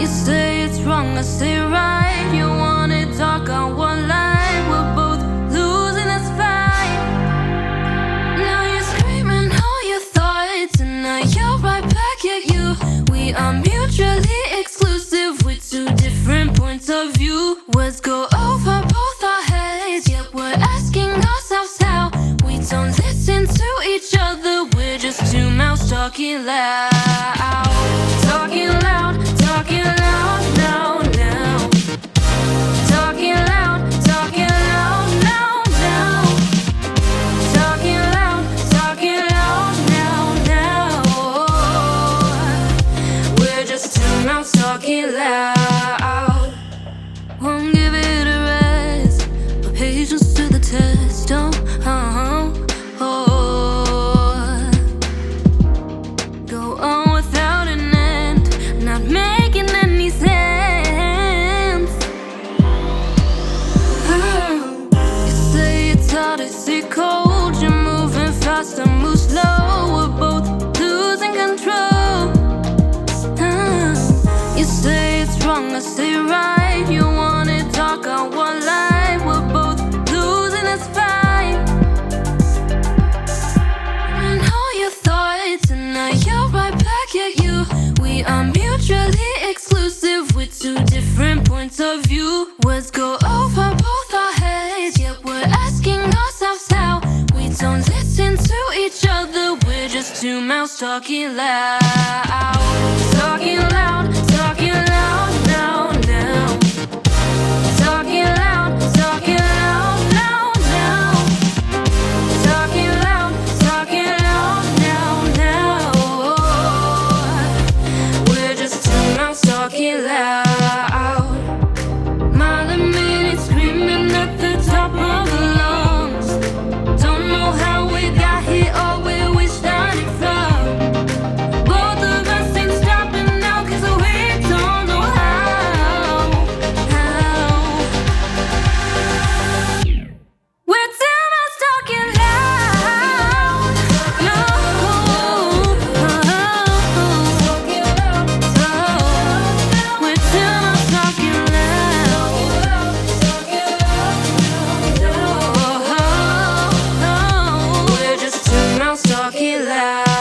You say it's wrong, I say right. You wanna talk, I want lie. We're both losing this fight. Now you're screaming all your thoughts, and now you're right back at you. We are mutually exclusive with two different points of view. Words go over both our heads, yet we're asking ourselves how. We don't listen to each other, we're just two mouths talking loud. Talking loud, talking loud, now, now. Talking loud, talking loud, now, now. Talking loud, now, now. We're just two mouths talking loud. Won't give it a rest, but patience to the test. Oh, go on without an end, not making any sense. You say it's hard, I say cold. You're moving fast, I move slow. We're both losing control. You say it's wrong, I say right. You wanna talk, I want lie. We're both losing this fight. And all your thoughts, and now you're right back at you. We are mutually exclusive with two different points of view. Words go over both our heads, yet we're asking ourselves how. We don't listen to each other, we're just two mouths talking loud. Talking loud, now, now. Talking loud, now, now. Talking loud, now, now. We're just two mouths talking loud. Mile a minute screaming at the top of the lungs. Don't know how we got here or where we started from. Both of us ain't stopping now, 'cause we don't know how. We're two mouths talking loud. No. We're two mouths talking loud. We're just two mouths talking loud.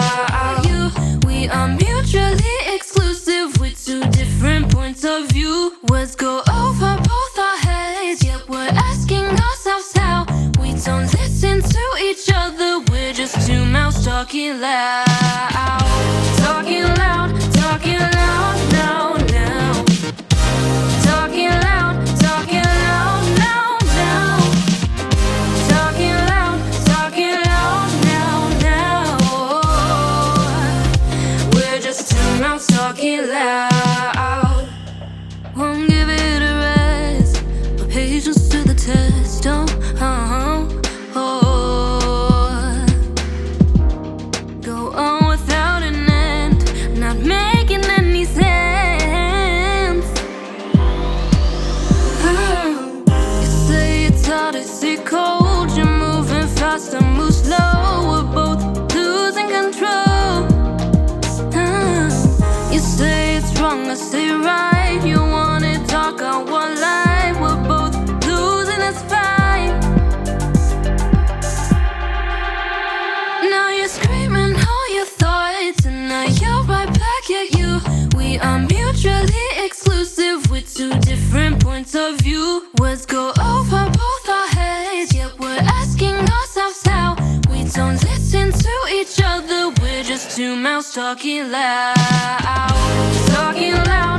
We are mutually exclusive with two different points of view. Words go over both our heads, yet we're asking ourselves how. We don't listen to each other, we're just two mouths talking loud. Talking loud, now, now. Talking loud, now, now. We're just two mouths talking loud. We're two mouths talking loud. We are mutually exclusive with two different points of view. Words go over both our heads, yet we're asking ourselves how. We don't listen to each other, we're just two mouths talking loud. Talking loud, now, now. Talking loud, now, now. Talking loud, now, now. We're just two mouths talking loud. Won't give it a rest, but patience to the test. Go on without an end, not making any sense. You say it's hard, I say cold. You're moving fast, I move slow. We're both losing control. You say it's wrong, I say right. You wanna talk, I want lie. We're both losing this fight. Now you're screaming all your thoughts, and now you're right back at you. We are mutually exclusive with two different points of view. Words go over both our heads, yet we're asking ourselves how. We don't listen to each other, we're just two mouths talking loud. Talking loud.